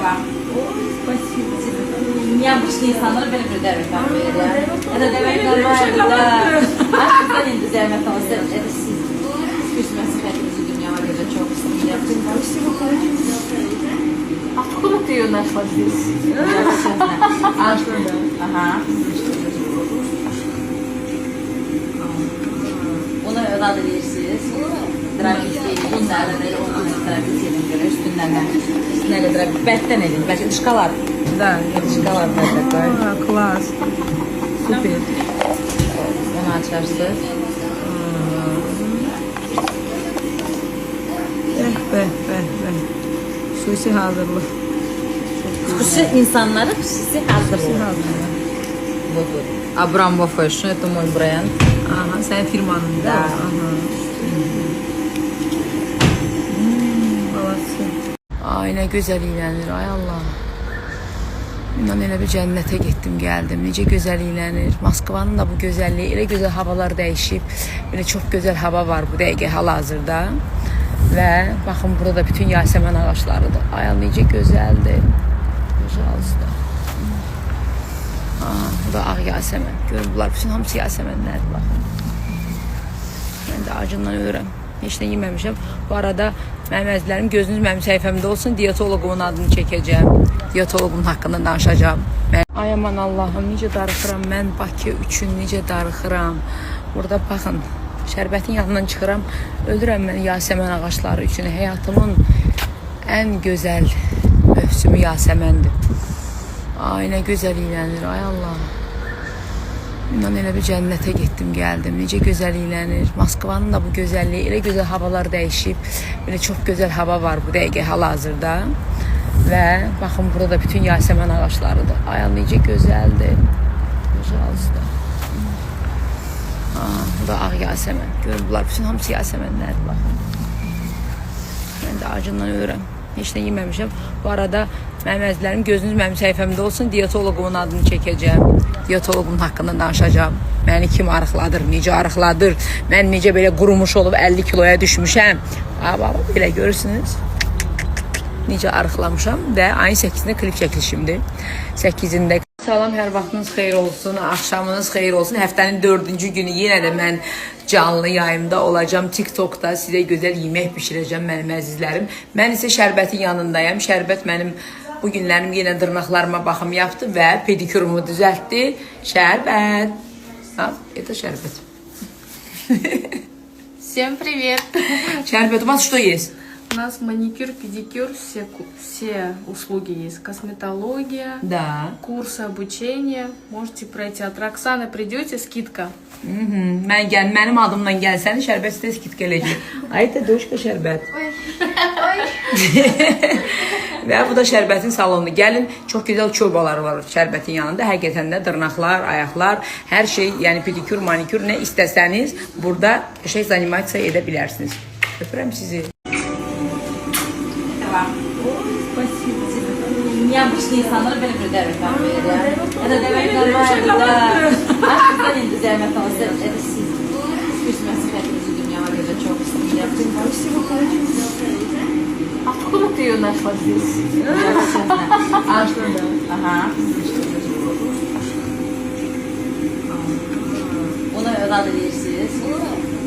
вам. Спасибо тебе. Необычные insanlara böyle bir devlet verir. Это devletler var da. Aslında indi zahmet olsa. Это siz. Küsmesi hepimizi dünyada da çok istiyor. Спасибо, конечно. Откуда ты ее нашла здесь? Aha. Onu öğren edirsiniz. Dragistliği bunlarla böyle olduğunuz dragistliğine göre üstüne kadar betten edin. Belki ışkalar. Да, Işkalar da takar. класс. Супер. Onu açarsınız. Be. Susi hazırlık. Xüsusi insanlara xüsusi hazırlıq. Hazırlık. Budur. Abramov Fashion, это мой бренд. Aha, sen firmanın da. Da. Aha. Balası. Ay ne güzel iğlənir, ay Allah. İnan elə bir cənnətə getdim, gəldim. Necə gözəl iğlənir. Moskvanın da bu gözəlliyi, elə gözəl havalar dəyişib. Belə çox gözəl hava var bu dəqiqə hal-hazırda. Və baxın burada da bütün yasəmən ağaclarıdır. Ay necə gözəldir. Pожалуйста. Bu da ağ yasəmən. Görün bunlar bütün hamısı yasəmənlərdir baxın. Mən də acından ölürəm. Heç nə yeməmişəm. Bu arada mənim əzizlərim gözünüz mənim səhifəmdə olsun. Diyetoloqumun adını çəkəcəm. Diyetoloqumun haqqında danışacağım. Ay aman Allahım, necə darıxıram. Mən Bakı üçün necə darıxıram. Burada baxın. Şərbətin yanından çıxıram. Ölürəm mən yasəmən ağacları üçün. Həyatımın ən gözəl mövsümü yasəməndir. Ay nə gözəl iğlənir, ay Allah. İnan elə bir cənnətə getdim, gəldim. Necə gözəl iğlənir. Moskvanın da bu gözəlliyi, elə gözəl havalar dəyişib. Belə çox gözəl hava var bu dəqiqə hal-hazırda. Və baxın burada da bütün yasəmən ağaclarıdır. Ay necə gözəldir. Pожалуйста. Bu da ağ yasəmən. Görün bunlar bütün hamısı yasəmənlərdir baxın. Mən də acından ölürəm. Heç nə yeməmişəm. Bu arada mənim əzizlərim gözünüz mənim səhifəmdə olsun. Diyetoloqumun adını çəkəcəm. Diyetoloqumun haqqında danışacağım. Məni kim arıqladır, necə arıqladır. Mən necə belə qurumuş olub 50 kiloya düşmüşəm. Belə görürsünüz. Necə arıqlamışam və ayın 8-də klip çəkilişimdir. 8-də. Salam, hər vaxtınız xeyir olsun, axşamınız xeyir olsun. Həftənin 4-cü günü yenə də mən canlı yayımda olacağım. TikTok'da sizə gözəl yemək bişirəcəm mənim əzizlərim. Mən isə şərbətin yanındayım. Şərbət mənim bu günlərim yenə dırnaqlarıma baxım yaptı və pedikürümü düzəltdi. Şərbət. Это şərbət. Всем привет! Şərbət, у вас что есть? У нас маникюр, педикюр, все услуги есть. Косметология, Да. курсы обучения. Можете пройти. От Роксаны придете, скидка. Mənim adımla gəlsəniz şərbət sizə skidka eləyəcək. Ay təduşka şərbət. Və bu da şərbətin salonu. Gəlin, çox gözəl çorbaları var şərbətin yanında. Həqiqətən də dırnaqlar, ayaqlar, hər şey, yəni pedikür, manikür nə istəsəniz burada şey zanimasiya edə bilərsiniz. Öpürəm sizi. Вам. Спасибо тебе. Необычные insanlara böyle bir devlet verir. Это devletler var da. Aslında indi zahmet olsa. Это siz. Küsmesi hepimizi dünyada da çok istiyor. Спасибо, конечно. Откуда ты ее нашла здесь? Aha. Onu öğren edirsiniz.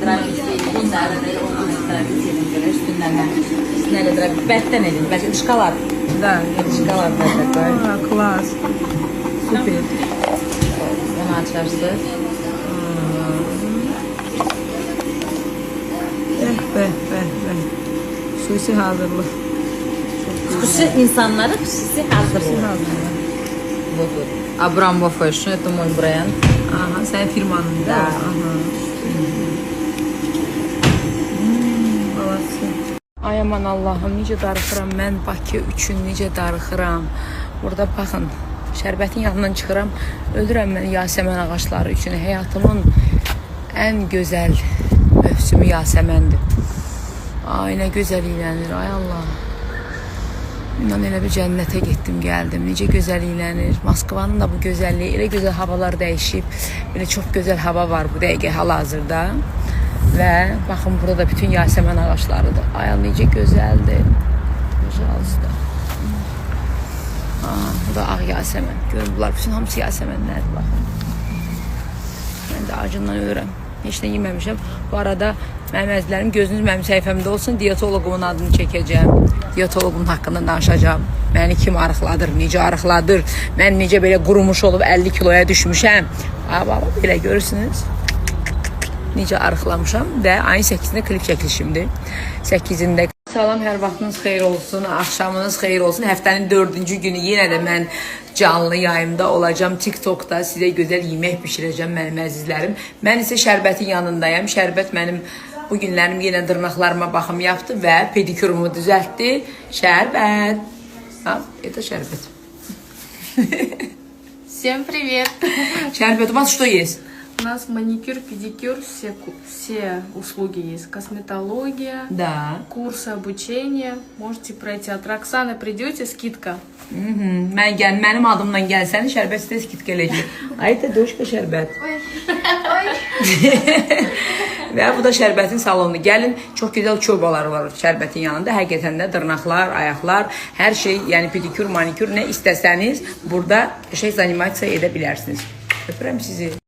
Dragistliği bunlarla böyle olduğunuz dragistliğine göre üstüne kadar betten edin. Belki ışkalar. Да, Işkalar da takar. класс. Супер. Onu açarsınız. Be. Susi hazırlık. Xüsusi insanlara xüsusi hazırlıq. Hazırlık. Budur. Abramov Fashion, это мой бренд. Aha, sen firmanın da. Da. Aha. Balası. Ay aman Allahım, necə darıxıram. Mən Bakı üçün necə darıxıram. Burada baxın. Şərbətin yanından çıxıram. Ölürəm mən yasəmən ağacları üçün. Həyatımın ən gözəl mövsümü yasəməndir. Ay nə gözəl iğlənir, ay Allah. İnan elə bir cənnətə getdim, gəldim. Necə gözəl iğlənir. Moskvanın da bu gözəlliyi, elə gözəl havalar dəyişib. Belə çox gözəl hava var bu dəqiqə hal-hazırda. Və baxın burada da bütün yasəmən ağaclarıdır. Ay necə gözəldir. Pожалуйста. da ağ Yasəmən. Görün, bunlar bütün hamısı Yasəmənlərdir, baxın. Mən də acından ölürəm. Heç nə yeməmişəm. Bu arada mənim əzizlərim, gözünüz mənim səhifəmdə olsun. Diyetoloqumun adını çəkəcəm. Diyetoloqumun haqqında danışacağım. Məni kim arıqladır, necə arıqladır, mən necə belə qurumuş olub 50 kiloya düşmüşəm. Belə görürsünüz. Necə arıqlamışam və ayın 8-də klip çəkilişimdir. 8-də. Salam, hər vaxtınız xeyir olsun, axşamınız xeyir olsun. Həftənin 4-cü günü yenə də mən canlı yayımda olacağım. TikTokda sizə gözəl yemək bişirəcəm mənim əzizlərim. Mən isə şərbətin yanındayım. Şərbət mənim bu günlərim yenə dırnaqlarıma baxım yaptı və pedikürümü düzəltdi. Şərbət. Это şərbət. Всем привет! Şərbət, у вас что есть? У нас маникюр, педикюр, все услуги есть. Косметология, Да. курсы обучения. Можете пройти. От Роксаны придете, скидка. Mənim adımdan gəlsəniz, şərbət sizə skidka eləyəcək. Ayda doşka şərbət. Və bu da şərbətin salonu. Gəlin, çox gözəl çorbalar var şərbətin yanında. Həqiqətən də dırnaqlar, ayaqlar, hər şey, yəni pedikür, manikür, nə istəsəniz burada şey zanimasiya edə bilərsiniz. Öpürəm sizi.